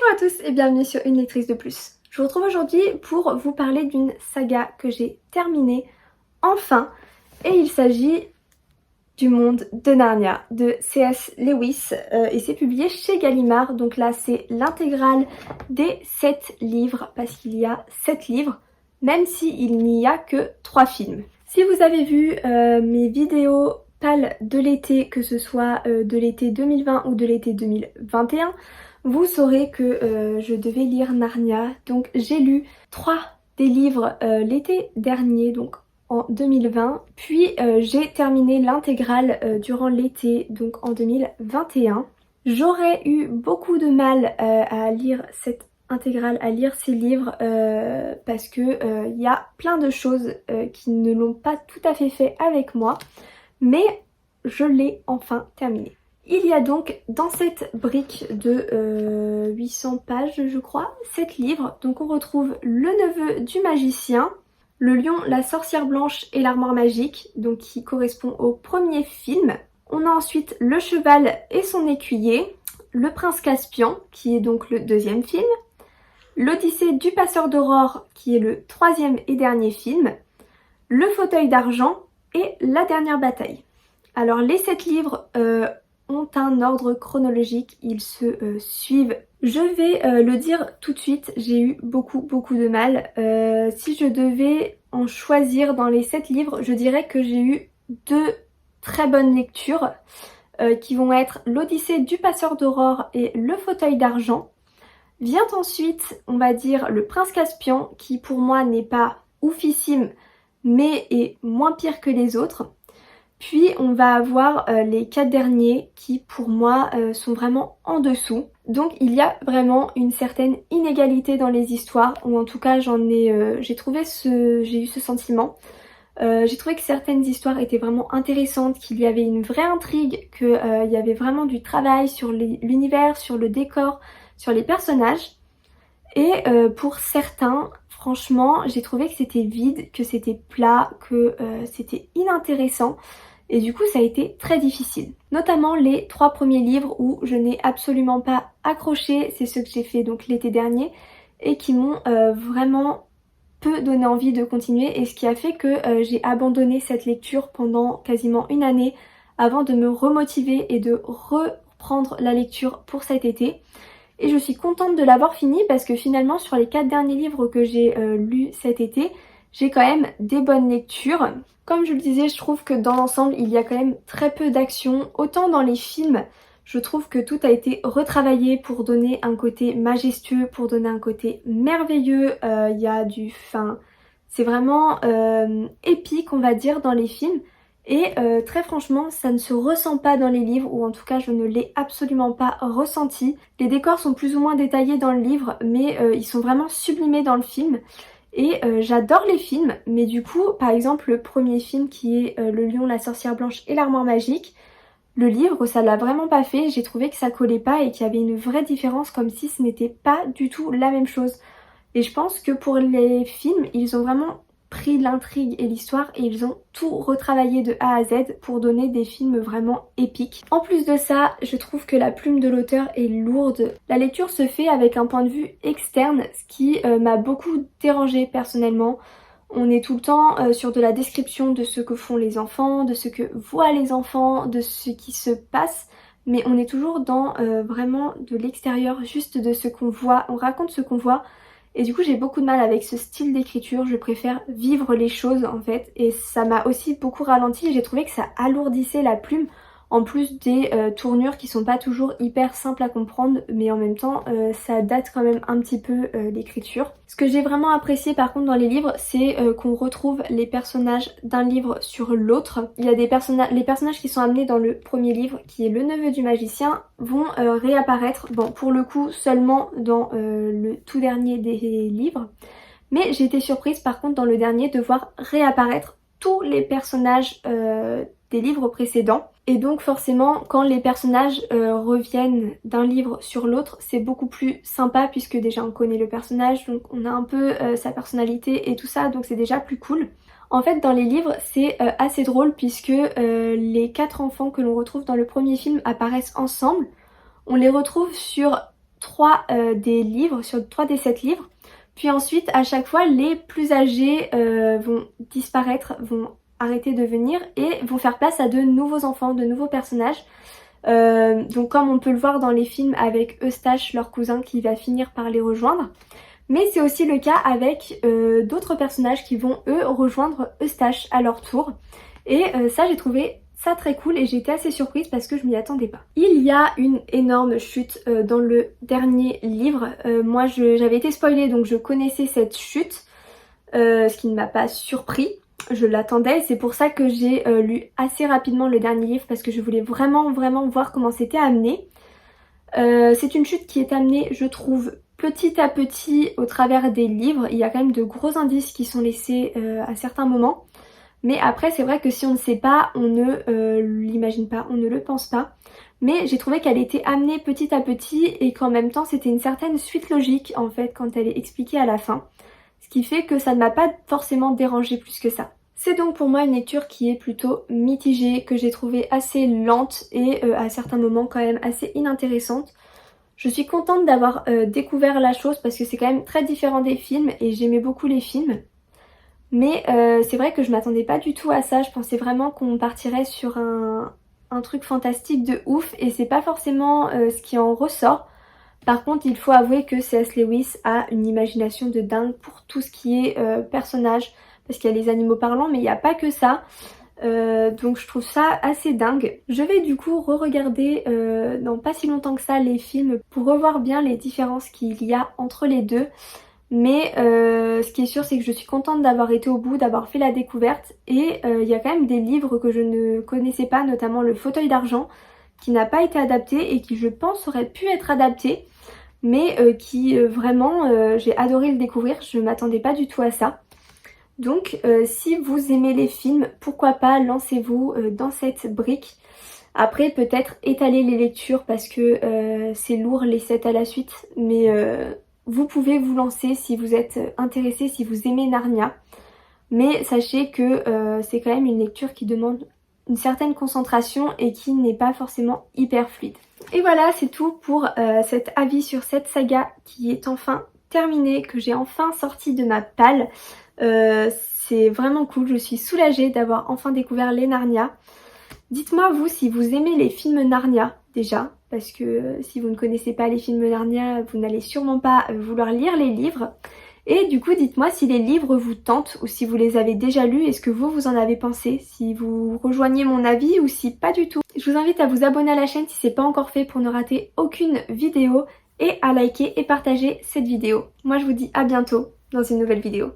Bonjour à tous et bienvenue sur Une lectrice de plus. Je vous retrouve aujourd'hui pour vous parler d'une saga que j'ai terminée enfin, et il s'agit du monde de Narnia de C.S. Lewis et c'est publié chez Gallimard. Donc là c'est l'intégrale des 7 livres parce qu'il y a 7 livres même s'il n'y a que 3 films. Si vous avez vu mes vidéos pâles de l'été, que ce soit de l'été 2020 ou de l'été 2021, vous saurez que je devais lire Narnia. Donc j'ai lu 3 des livres l'été dernier, donc en 2020, puis j'ai terminé l'intégrale durant l'été, donc en 2021. J'aurais eu beaucoup de mal à lire cette intégrale, à lire ces livres parce que y a plein de choses qui ne l'ont pas tout à fait fait avec moi, mais je l'ai enfin terminé. Il y a donc dans cette brique de 800 pages je crois, 7 livres. Donc on retrouve Le Neveu du Magicien, Le Lion, la Sorcière Blanche et l'Armoire Magique, donc qui correspond au premier film. On a ensuite Le Cheval et son écuyer, Le Prince Caspian, qui est donc le deuxième film, L'Odyssée du Passeur d'Aurore, qui est le troisième et dernier film, Le Fauteuil d'Argent et La Dernière Bataille. Alors les 7 livres ont un ordre chronologique, ils se suivent. Je vais le dire tout de suite, j'ai eu beaucoup de mal. Si je devais en choisir dans les 7 livres, je dirais que j'ai eu 2 très bonnes lectures qui vont être L'Odyssée du Passeur d'Aurore et Le Fauteuil d'Argent. Vient ensuite, on va dire, Le Prince Caspian, qui pour moi n'est pas oufissime, mais est moins pire que les autres. Puis on va avoir les 4 derniers qui pour moi sont vraiment en dessous. Donc il y a vraiment une certaine inégalité dans les histoires, ou en tout cas j'ai eu ce sentiment. J'ai trouvé que certaines histoires étaient vraiment intéressantes, qu'il y avait une vraie intrigue, qu'il y avait vraiment du travail sur l'univers, sur le décor, sur les personnages. Et pour certains, franchement, j'ai trouvé que c'était vide, que c'était plat, que c'était inintéressant. Et du coup, ça a été très difficile. Notamment les 3 premiers livres où je n'ai absolument pas accroché. C'est ceux que j'ai fait donc l'été dernier et qui m'ont vraiment peu donné envie de continuer. Et ce qui a fait que j'ai abandonné cette lecture pendant quasiment une année avant de me remotiver et de reprendre la lecture pour cet été. Et je suis contente de l'avoir fini parce que finalement sur les 4 derniers livres que j'ai lus cet été, j'ai quand même des bonnes lectures. Comme je le disais, je trouve que dans l'ensemble, il y a quand même très peu d'action. Autant dans les films, je trouve que tout a été retravaillé pour donner un côté majestueux, pour donner un côté merveilleux. Il y a c'est vraiment épique, on va dire, dans les films. Et très franchement, ça ne se ressent pas dans les livres, ou en tout cas je ne l'ai absolument pas ressenti. Les décors sont plus ou moins détaillés dans le livre, mais ils sont vraiment sublimés dans le film. Et j'adore les films, mais du coup, par exemple, le premier film qui est Le Lion, la Sorcière Blanche et l'Armoire Magique, le livre, ça l'a vraiment pas fait. J'ai trouvé que ça collait pas et qu'il y avait une vraie différence, comme si ce n'était pas du tout la même chose. Et je pense que pour les films, ils ont vraiment pris l'intrigue et l'histoire et ils ont tout retravaillé de A à Z pour donner des films vraiment épiques. En plus de ça, je trouve que la plume de l'auteur est lourde. La lecture se fait avec un point de vue externe, ce qui m'a beaucoup dérangée personnellement. On est tout le temps sur de la description de ce que font les enfants, de ce que voient les enfants, de ce qui se passe, mais on est toujours dans vraiment de l'extérieur, juste de ce qu'on voit, on raconte ce qu'on voit. Et du coup j'ai beaucoup de mal avec ce style d'écriture, je préfère vivre les choses en fait. Et ça m'a aussi beaucoup ralenti, j'ai trouvé que ça alourdissait la plume, en plus des tournures qui sont pas toujours hyper simples à comprendre, mais en même temps ça date quand même un petit peu l'écriture. Ce que j'ai vraiment apprécié par contre dans les livres, c'est qu'on retrouve les personnages d'un livre sur l'autre. Il y a les personnages qui sont amenés dans le premier livre, qui est Le Neveu du Magicien, vont réapparaître, bon pour le coup seulement dans le tout dernier des livres, mais j'ai été surprise par contre dans le dernier de voir réapparaître tous les personnages des livres précédents. Et donc forcément quand les personnages reviennent d'un livre sur l'autre, c'est beaucoup plus sympa puisque déjà on connaît le personnage, donc on a un peu sa personnalité et tout ça, donc c'est déjà plus cool. En fait dans les livres c'est assez drôle puisque les 4 enfants que l'on retrouve dans le premier film apparaissent ensemble. On les retrouve sur des livres, sur 3 des 7 livres. Puis ensuite, à chaque fois, les plus âgés vont disparaître, vont arrêter de venir et vont faire place à de nouveaux enfants, de nouveaux personnages. Donc comme on peut le voir dans les films avec Eustache, leur cousin, qui va finir par les rejoindre. Mais c'est aussi le cas avec d'autres personnages qui vont eux rejoindre Eustache à leur tour. Et ça, j'ai trouvé ça très cool et j'ai été assez surprise parce que je m'y attendais pas. Il y a une énorme chute dans le dernier livre. Moi j'avais été spoilée donc je connaissais cette chute, ce qui ne m'a pas surpris. Je l'attendais, c'est pour ça que j'ai lu assez rapidement le dernier livre parce que je voulais vraiment voir comment c'était amené. C'est une chute qui est amenée, je trouve, petit à petit au travers des livres. Il y a quand même de gros indices qui sont laissés à certains moments. Mais après c'est vrai que si on ne sait pas, on ne l'imagine pas, on ne le pense pas. Mais j'ai trouvé qu'elle était amenée petit à petit et qu'en même temps c'était une certaine suite logique en fait quand elle est expliquée à la fin. Ce qui fait que ça ne m'a pas forcément dérangée plus que ça. C'est donc pour moi une lecture qui est plutôt mitigée, que j'ai trouvée assez lente et à certains moments quand même assez inintéressante. Je suis contente d'avoir découvert la chose parce que c'est quand même très différent des films et j'aimais beaucoup les films. Mais c'est vrai que je m'attendais pas du tout à ça, je pensais vraiment qu'on partirait sur un truc fantastique de ouf et c'est pas forcément ce qui en ressort. Par contre il faut avouer que C.S. Lewis a une imagination de dingue pour tout ce qui est personnage, parce qu'il y a les animaux parlants mais il n'y a pas que ça. Donc je trouve ça assez dingue. Je vais du coup re-regarder dans pas si longtemps que ça les films pour revoir bien les différences qu'il y a entre les deux. Mais ce qui est sûr c'est que je suis contente d'avoir été au bout, d'avoir fait la découverte et il y a quand même des livres que je ne connaissais pas, notamment Le Fauteuil d'Argent qui n'a pas été adapté et qui je pense aurait pu être adapté mais qui vraiment j'ai adoré le découvrir, je m'attendais pas du tout à ça. Donc si vous aimez les films, pourquoi pas lancez-vous dans cette brique. Après peut-être étaler les lectures parce que c'est lourd les 7 à la suite, mais vous pouvez vous lancer si vous êtes intéressé, si vous aimez Narnia. Mais sachez que c'est quand même une lecture qui demande une certaine concentration et qui n'est pas forcément hyper fluide. Et voilà, c'est tout pour cet avis sur cette saga qui est enfin terminée, que j'ai enfin sorti de ma palle. C'est vraiment cool, je suis soulagée d'avoir enfin découvert les Narnia. Dites-moi vous si vous aimez les films Narnia déjà, parce que si vous ne connaissez pas les films Narnia, vous n'allez sûrement pas vouloir lire les livres. Et du coup dites-moi si les livres vous tentent ou si vous les avez déjà lus et ce que vous en avez pensé, si vous rejoignez mon avis ou si pas du tout. Je vous invite à vous abonner à la chaîne si c'est pas encore fait pour ne rater aucune vidéo et à liker et partager cette vidéo. Moi je vous dis à bientôt dans une nouvelle vidéo.